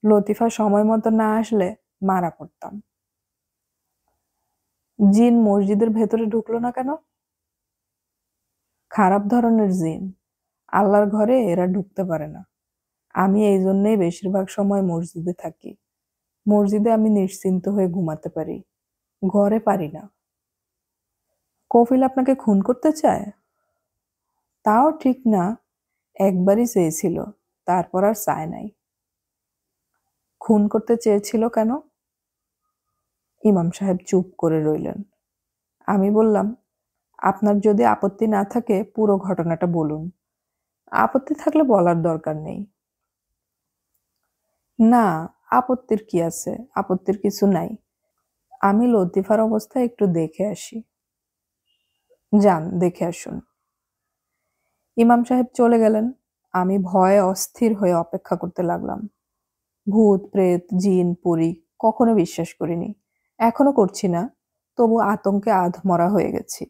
লতিফা সময় মতো না আসলে মারা পড়তাম। জিন মসজিদের ভেতরে ঢুকলো না কেন? খারাপ ধরনের জিন। আল্লাহর ঘরে এরা ঢুকতে পারে না। আমি এই জন্যই বেশিরভাগ সময় মসজিদে থাকি। মসজিদে আমি নিশ্চিন্ত হয়ে ঘুমাতে পারি, ঘরে পারি না। কফিল আপনাকে খুন করতে চায়? তাও ঠিক না, একবারই চেয়েছিল, তারপর আর চায় নাই। খুন করতে চেয়েছিল কেন? ইমাম সাহেব চুপ করে রইলেন। আমি বললাম, আপনার যদি আপত্তি না থাকে পুরো ঘটনাটা বলুন। আপত্তি থাকলে বলার দরকার নেই। না, আপত্তির কি আছে? আপত্তির কিছু নাই। আমি লতিফার অবস্থা একটু দেখে আসি। যান, দেখে আসুন। ইমাম সাহেব চলে গেলেন। আমি ভয়ে অস্থির হয়ে অপেক্ষা করতে লাগলাম। ভূত, প্রেত, জিন, পরী কখনো বিশ্বাস করিনি। এখনো করছি না, তবু আতঙ্কে আধমরা হয়ে গেছি।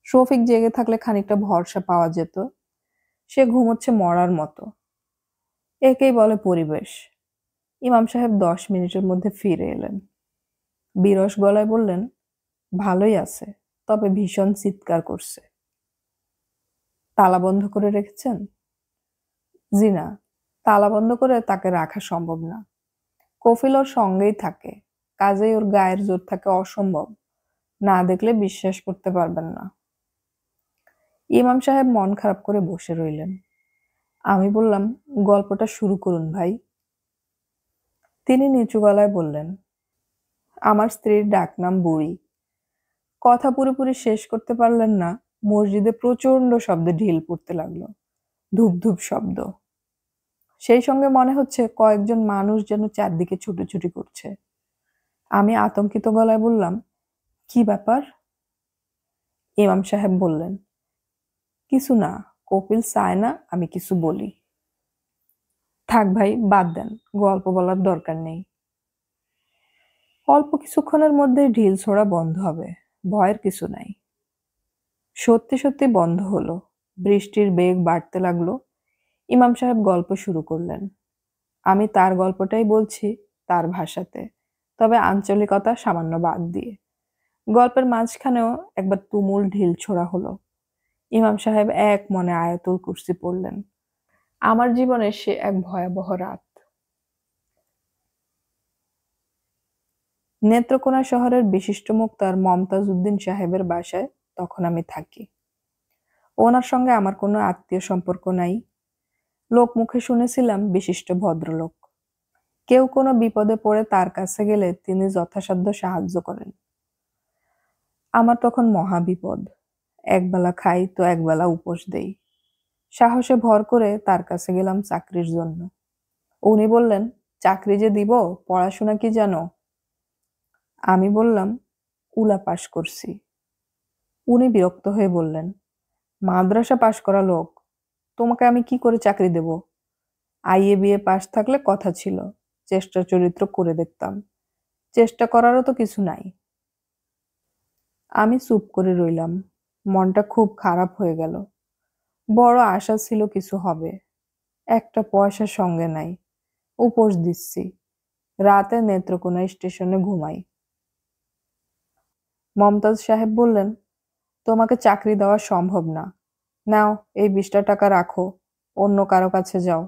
শফিক জেগে থাকলে খানিকটা ভরসা পাওয়া যেত। সে ঘুমোচ্ছে মরার মতো। একেই বলে পরিবেশ। ইমাম সাহেব 10 মিনিটের মধ্যে ফিরে এলেন। বিরস গলায় বললেন, ভালোই আছে, তবে ভীষণ চিৎকার করছে। তালা বন্ধ করে রেখেছেন? জি না, তালা বন্ধ করে তাকে রাখা সম্ভব না। কফিল ওর সঙ্গেই থাকে, কাজেই ওর গায়ের জোর থাকে অসম্ভব। না দেখলে বিশ্বাস করতে পারবেন না। ইমাম সাহেব মন খারাপ করে বসে রইলেন। আমি বললাম, গল্পটা শুরু করুন ভাই। তিনি নিচু গলায় বললেন, আমার স্ত্রীর ডাকনাম বুড়ি। কথা পুরোপুরি শেষ করতে পারলেন না, মসজিদে প্রচন্ড শব্দে ঢিল পড়তে লাগলো। ধূপ ধূপ শব্দ। সেই সঙ্গে মনে হচ্ছে কয়েকজন মানুষ যেন চারদিকে ছুটোছুটি করছে। আমি আতঙ্কিত গলায় বললাম, কি ব্যাপার? ইমাম সাহেব বললেন, কিছু না, কপিল চায় না আমি কিছু বলি। থাক ভাই, বাদ দেন, গল্প বলার দরকার নেই। অল্প কিছুক্ষণের মধ্যে ঢিল ছোড়া বন্ধ হবে, ভয়ের কিছু নাই। সত্যি সত্যি বন্ধ হলো। বৃষ্টির বেগ বাড়তে লাগলো। ইমাম সাহেব গল্প শুরু করলেন। আমি তার গল্পটাই বলছি, তার ভাষাতে, তবে আঞ্চলিকতা সামান্য বাদ দিয়ে। গল্পের মাঝখানেও একবার তুমুল ঢিল ছোড়া হলো। ইমাম সাহেব এক মনে আয়াতুল কুরসি পড়লেন। আমার জীবনের সে এক ভয়াবহ রাত। নেত্রকোনা শহরের বিশিষ্ট মুক্তার মমতাজ উদ্দিন সাহেবের বাসায় তখন আমি থাকি। ওনার সঙ্গে আমার কোনো আত্মীয় সম্পর্ক নাই। লোক মুখে শুনেছিলাম বিশিষ্ট ভদ্রলোক। কেউ কোনো বিপদে পড়ে তার কাছে গেলে তিনি যথাসাধ্য সাহায্য করেন। আমার তখন মহা বিপদ। একবেলা খাই তো একবেলা উপোস দেই। সাহসে ভর করে তার কাছে গেলাম চাকরির জন্য। উনি বললেন, চাকরি যে দিব, পড়াশোনা কি জানো? আমি বললাম, উলা পাশ করছি। উনি বিরক্ত হয়ে বললেন, মাদ্রাসা পাশ করা লোক, তোমাকে আমি কি করে চাকরি দেব? আইএ বিএ পাশ থাকলে কথা ছিল, চেষ্টা চরিত্র করে দেখতাম। চেষ্টা করারও তো কিছু নাই। আমি চুপ করে রইলাম। মনটা খুব খারাপ হয়ে গেল। বড় আশা ছিল কিছু হবে। একটা পয়সা সঙ্গে নাই। উপোস দিচ্ছি। রাতে নেত্রকোনা স্টেশনে ঘুমাই। মমতাজ সাহেব বললেন, তোমাকে চাকরি দেওয়া সম্ভব না। নাও, এই 20টা টাকা রাখো, অন্য কারো কাছে যাও,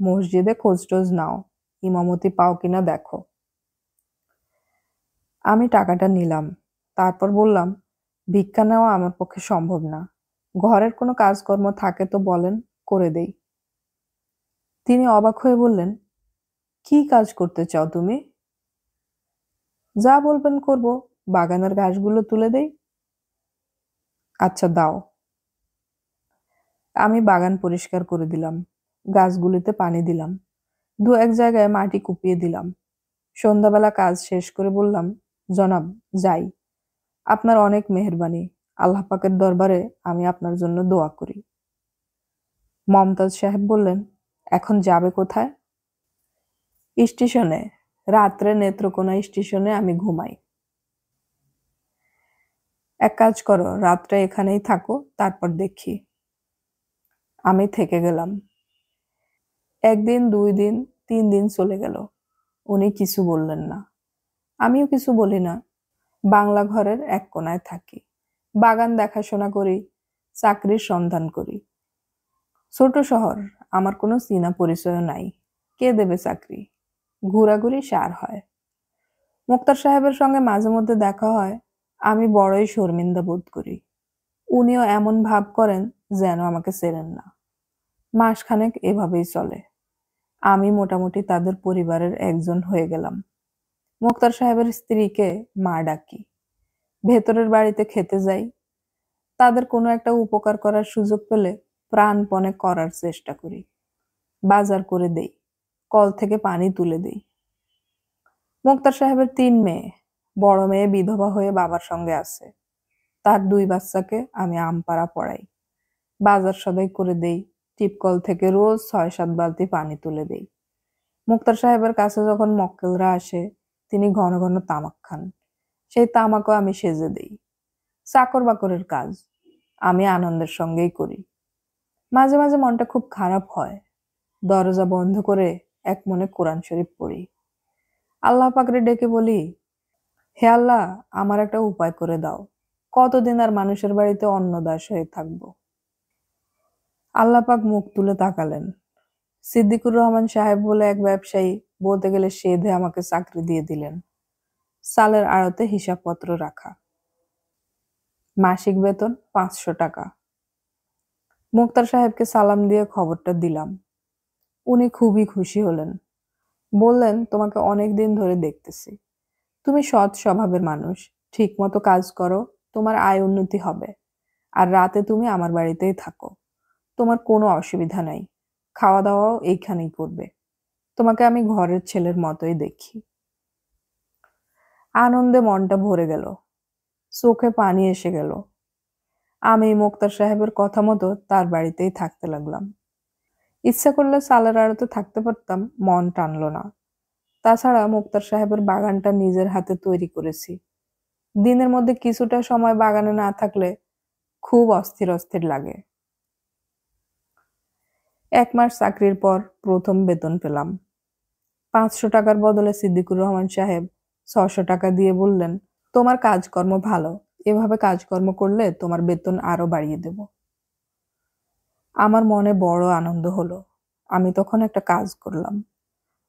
মসজিদে খোঁজ-টোজ নাও, ইমামতি পাও কিনা দেখো। আমি টাকাটা নিলাম। তারপর বললাম, ভিক্ষা নেওয়া আমার পক্ষে সম্ভব না। ঘরের কোনো কাজকর্ম থাকে তো বলেন, করে দেই। তিনি অবাক হয়ে বললেন, কি কাজ করতে চাও তুমি? যা বলবেন করব, বাগানের ঘাসগুলো তুলে দেই। আচ্ছা, দাও। আমি বাগান পরিষ্কার করে দিলাম। গাছগুলিতে পানি দিলাম। দু এক জায়গায় মাটি কুপিয়ে দিলাম। সন্ধ্যাবেলা কাজ শেষ করে বললাম, জনাব, যাই। আপনার অনেক মেহেরবানি। আল্লাহ পাকের দরবারে আমি আপনার জন্য দোয়া করি। মমতাজ সাহেব বললেন, এখন যাবে কোথায়? স্টেশনে। রাত্রে নেত্রকোনা স্টেশনে আমি ঘুমাই। এক কাজ করো, রাতটা এখানেই থাকো, তারপর দেখি। আমি থেকে গেলাম। 1 দিন, 2 দিন, 3 দিন চলে গেল। উনি কিছু বললেন না। আমিও কিছু বলি না। বাংলা ঘরের এক কোনায় থাকি। বাগান দেখাশোনা করি। চাকরির সন্ধান করি। ছোট শহর, আমার কোনো চেনা পরিচয় নাই, কে দেবে চাকরি? ঘোরাঘুরি সার হয়। মোক্তার সাহেবের সঙ্গে মাঝে মধ্যে দেখা হয়, আমি বড়ই শর্মিন্দা বোধ করি। উনিও এমন ভাব করেন যেন আমাকে চেনেন না। মাসখানেক এভাবেই চলে। আমি মোটামুটি তাদের পরিবারের একজন হয়ে গেলাম। মোক্তার সাহেবের স্ত্রীকে মা ডাকি। ভেতরের বাড়িতে খেতে যাই। তাদের কোনো একটা উপকার করার সুযোগ পেলে প্রাণপণে করার চেষ্টা করি। বাজার করে দেই, কল থেকে পানি তুলে দেই। মোক্তার সাহেবের ৩ মেয়ে। বড় মেয়ে বিধবা হয়ে বাবার সঙ্গে আছে। তার ২ বাচ্চাকে আমি আমপাড়া পড়াই। বাজার সদাই করে দেই। টিপকল থেকে রোজ ৬-৭ বালতি পানি তুলে দেই। মোক্তার সাহেবের কাছে যখন মক্কেলরা আসে, তিনি ঘন ঘন তামাক খান। সেই তামাকও আমি সেজে দেই। চাকর বাকরের কাজ আমি আনন্দের সঙ্গেই করি। মাঝে মাঝে মনটা খুব খারাপ হয়। দরজা বন্ধ করে এক মনে কোরআন শরীফ পড়ি। আল্লাহ পাকরে ডেকে বলি, হে আল্লাহ, আমার একটা উপায় করে দাও। কতদিন আর মানুষের বাড়িতে অন্নদাস হয়ে থাকবো? আল্লাহ পাক মুখ তুলে তাকালেন। সিদ্দিকুর রহমান সাহেব বলে এক ব্যবসায়ী, বলতে গেলে সেধে আমাকে চাকরি দিয়ে দিলেন। সালের আড়তে হিসাবপত্র রাখা। মাসিক বেতন ৫০০ টাকা। মোক্তার সাহেবকে সালাম দিয়ে খবরটা দিলাম। উনি খুবই খুশি হলেন। বললেন, তোমাকে অনেক দিন ধরে দেখতেছি। তুমি সৎ স্বভাবের মানুষ, ঠিক মতো কাজ করো, তোমার আয় উন্নতি হবে। আর রাতে তুমি আমার বাড়িতেই থাকো। তোমার কোনো অসুবিধা নাই। খাওয়া দাওয়াও এইখানেই করবে। তোমাকে আমি ঘরের ছেলের মতোই দেখি। আনন্দে মনটা ভরে গেল। চোখে পানি এসে গেল। আমি মোক্তার সাহেবের কথা মতো তার বাড়িতেই থাকতে লাগলাম। ইচ্ছা করলে সালের আড়তে থাকতে পারতাম, মন টানল না। তাছাড়া মোক্তার সাহেবের বাগানটা নিজের হাতে তৈরি করেছি। দিনের মধ্যে কিছুটা সময় বাগানে না থাকলে খুব অস্থির অস্থির লাগে। ১ মাস চাকরির পর প্রথম বেতন পেলাম। ৫০০ টাকার বদলে সিদ্দিকুর রহমান সাহেব ৬০০ টাকা দিয়ে বললেন, তোমার কাজকর্ম ভালো, এভাবে কাজকর্ম করলে তোমার বেতন আরো বাড়িয়ে দেব। আমার মনে বড় আনন্দ হলো। আমি তখন একটা কাজ করলাম,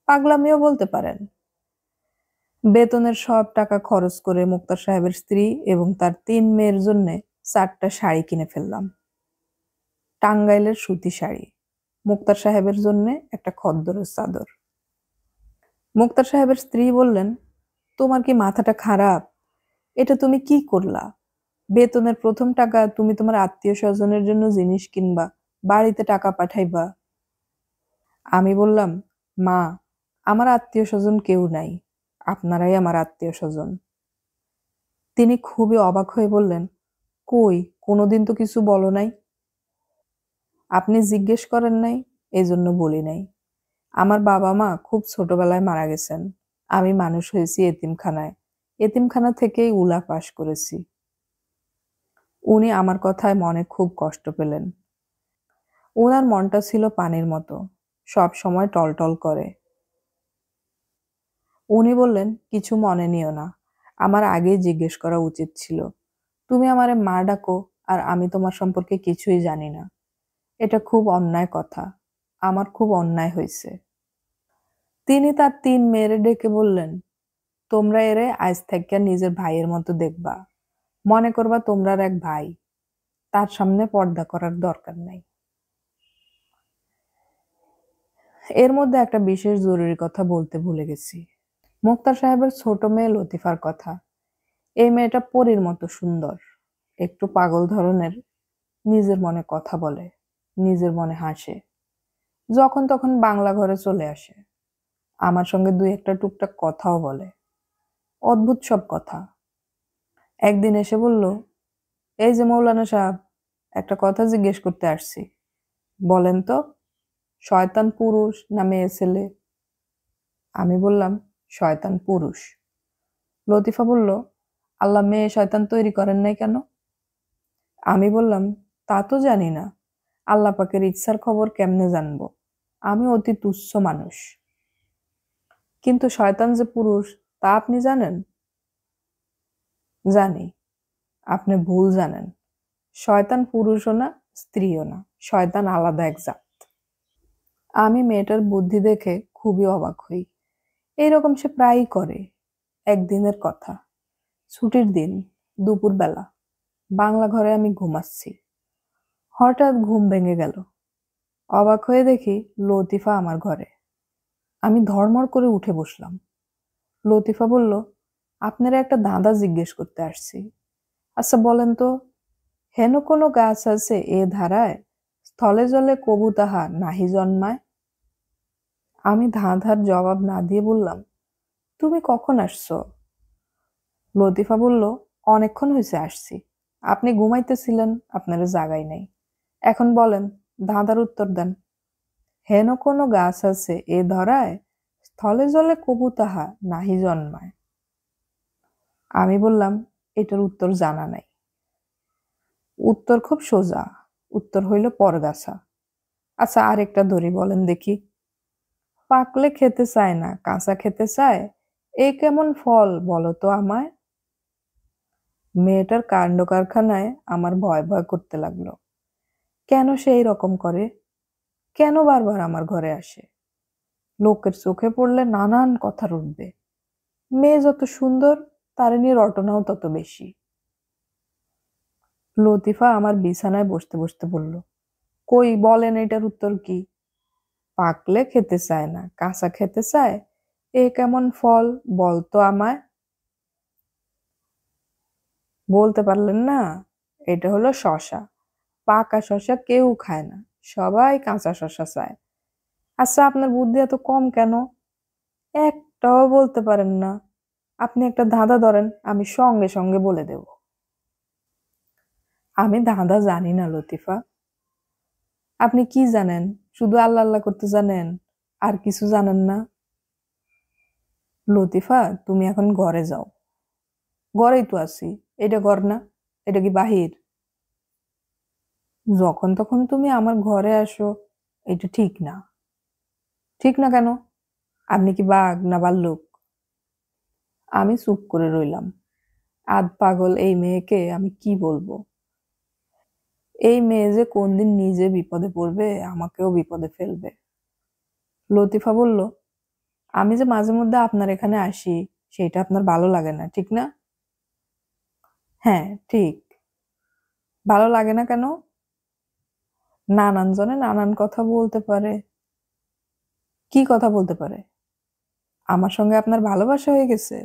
পাগলামিও বলতে পারেন। বেতনের সব টাকা খরচ করে মোক্তার সাহেবের স্ত্রী এবং তার ৩ মেয়ের জন্য ৪টা শাড়ি কিনে ফেললাম। টাঙ্গাইলের সুতি শাড়ি। মোক্তার সাহেবের জন্য একটা খদ্দরের চাদর। মোক্তার সাহেবের স্ত্রী বললেন, তোমার কি মাথাটা খারাপ? এটা তুমি কি করলা? বেতনের প্রথম টাকা তুমি তোমার আত্মীয় স্বজনের জন্য জিনিস কিনবা, বাড়িতে টাকা পাঠাইবা। আমি বললাম, মা, আমার আত্মীয় স্বজন কেউ নাই, আপনারাই আমার আত্মীয় স্বজন। তিনি খুবই অবাক হয়ে বললেন, কই, কোনোদিন তো কিছু বলো নাই। আপনি জিজ্ঞেস করেন নাই, এজন্য বলি নাই। আমার বাবা মা খুব ছোটবেলায় মারা গেছেন। আমি মানুষ হয়েছি এতিমখানায়। এতিমখানা থেকেই উলা পাস করেছি। উনি আমার কথায় মনে খুব কষ্ট পেলেন। ওনার মনটা ছিল পানির মতো, সব সময় টলটল করে। উনি বললেন, কিছু মনে নিও না, আমার আগেই জিজ্ঞেস করা উচিত ছিল। তুমি আমারে মা ডাকো আর আমি তোমার সম্পর্কে কিছুই জানি না। এটা খুব অন্যায় কথা। আমার খুব অন্যায় হয়েছে। তিনি তার ৩ মেয়েরে ডেকে বললেন, তোমরা এরে আজ থেকে নিজের ভাইয়ের মতো দেখবা। মনে করবা তোমরার এক ভাই। তার সামনে পর্দা করার দরকার নাই। এর মধ্যে একটা বিশেষ জরুরি কথা বলতে ভুলে গেছি। মোক্তার সাহেবের ছোট মেয়ে লতিফার কথা। এই মেয়েটা পরীর মতো সুন্দর, একটু পাগল ধরনের, নিজের মনে কথা বলে, নিজের মনে হাসে। যখন তখন বাংলা ঘরে চলে আসে। আমার সঙ্গে ২-১টা টুকটাক কথাও বলে। অদ্ভুত সব কথা। একদিন এসে বলল, এই যে মৌলানা সাহেব, একটা কথা জিজ্ঞেস করতে আসছি। বলেন তো, শয়তান পুরুষ না মেয়ে ছেলে? আমি বললাম, শয়তান পুরুষ। লতিফা বলল, আল্লাহ মেয়ে শয়তান তৈরি করেন নাই কেন? আমি বললাম, তা তো জানি না। আল্লাহ পাকের ইচ্ছার খবর কেমনে জানবো? আমি অতি তুচ্ছ মানুষ। কিন্তু শয়তান যে পুরুষ তা আপনি জানেন? জানি। আপনি ভুল জানেন। শয়তান পুরুষও না, স্ত্রীও না, শয়তান আলাদা এক জাত। আমি মেয়েটার বুদ্ধি দেখে খুবই অবাক হই। এইরকম সে প্রায়ই করে। একদিনের কথা, ছুটির দিন, দুপুরবেলা, বাংলা ঘরে আমি ঘুমাচ্ছি। হঠাৎ ঘুম ভেঙে গেল। অবাক হয়ে দেখি লতিফা আমার ঘরে। আমি ধড়মড় করে উঠে বসলাম। লতিফা বলল, আপনারা একটা ধাঁধা জিজ্ঞেস করতে আসছি। আচ্ছা বলেন তো, হেন কোনো গাছ আছে এ ধারায়, স্থলে জলে কবু তাহা নাহি জন্মায়? আমি ধাঁধার জবাব না দিয়ে বললাম, তুমি কখন আসছো? লতিফা বলল, অনেকক্ষণ হয়েছে আসছি। আপনি ঘুমাইতেছিলেন, আপনারা জাগাই নাই। এখন বলেন, ধাঁধার উত্তর দেন। হেন কোনো গাছ আছে এ ধরায়, স্থলে জলে কবু তাহা নাহি জন্মায়। আমি বললাম, এটার উত্তর জানা নাই। উত্তর খুব সোজা, উত্তর হইল পরগাছা। আচ্ছা আরেকটা ধরি, বলেন দেখি। পাকলে খেতে চায় না, কাঁচা খেতে চায়, এ কেমন ফল বলো তো আমায়? মেয়েটার কাণ্ড কারখানায় আমার ভয় ভয় করতে লাগলো। কেন সে এইরকম করে? কেন বারবার আমার ঘরে আসে? লোকের চোখে পড়লে নানান কথা উঠবে। মেয়ে যত সুন্দর, তার নিয়ে রটনাও তত বেশি। লতিফা আমার বিছানায় বসতে বসতে বলল, কই বলেন এটার উত্তর কি? পাকলে খেতে চায় না, কাঁচা খেতে চায়, এ কেমন ফল বলতো আমায়? বলতে পারলেন না? এটা হলো শশা। পাকা শশা কেউ খায় না, সবাই কাঁচা শশা চায়। আচ্ছা আপনার বুদ্ধি এত কম কেন? একটাও বলতে পারেন না। আপনি একটা ধাঁধা ধরেন, আমি সঙ্গে সঙ্গে বলে দেব। আমি ধাঁধা জানি না লতিফা। আপনি কি জানেন? শুধু আল্লাহ আল্লাহ করতে জানেন, আর কিছু জানেন না? লতিফা, তুমি এখন ঘরে যাও। ঘরেই তো আছি। এটা ঘর না, এটা কি বাহির? যখন তখন তুমি আমার ঘরে আসো, এটা ঠিক না। ঠিক না কেন? আপনি কি বাঘ না ভাল্লুক? আমি চুপ করে রইলাম। আধ পাগল এই মেয়েকে আমি কি বলবো? এই মেয়ে যে কোনদিন নিজে বিপদে পড়বে, আমাকেও বিপদে ফেলবে। লতিফা বলল, আমি যে মাঝে মধ্যে আপনার এখানে আসি, সেটা আপনার ভালো লাগে না, ঠিক না? হ্যাঁ ঠিক। ভালো লাগে না কেন? নানান জনে নানান কথা বলতে পারে। কি কথা বলতে পারে? আমার সঙ্গে আপনার ভালোবাসা হয়ে গেছে?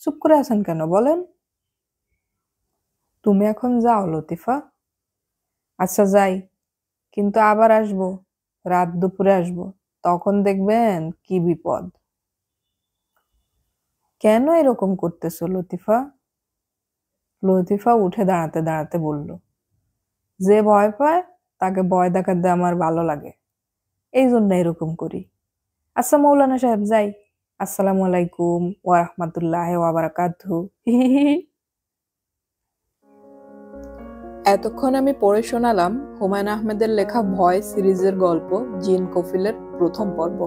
চুপ করে আছেন কেন বলেন? তুমি এখন যাও লতিফা। আচ্ছা যাই, কিন্তু আবার আসবো, রাত দুপুরে আসবো। তখন দেখবেন কি বিপদ। কেন এরকম করতেছো লতিফা? লতিফা উঠে দাঁড়াতে দাঁড়াতে বলল, যে ভয় পায় তাকে ভয় দেখাতে আমার ভালো লাগে, এই জন্য এরকম করি। আচ্ছা মৌলানা সাহেব যাই। আসসালামু আলাইকুম ওয়া রাহমাতুল্লাহি ওয়া বারাকাতুহু। এতক্ষণ আমি পড়ে শোনালাম হুমায়ুন আহমেদের লেখা ভয় সিরিজের গল্প জিন কফিলের প্রথম পর্ব।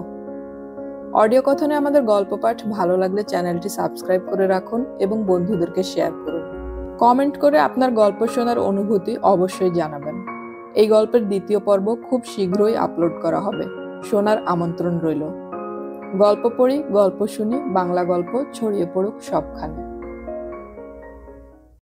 অডিও কথনে আমাদের গল্প পাঠ ভালো লাগলে চ্যানেলটি সাবস্ক্রাইব করে রাখুন এবং বন্ধুদেরকে শেয়ার করুন। কমেন্ট করে আপনার গল্প শোনার অনুভূতি অবশ্যই জানাবেন। এই গল্পের দ্বিতীয় পর্ব খুব শীঘ্রই আপলোড করা হবে। শোনার আমন্ত্রণ রইল। গল্প পড়ি, গল্প শুনি, বাংলা গল্প ছড়িয়ে পড়ুক সবখানে।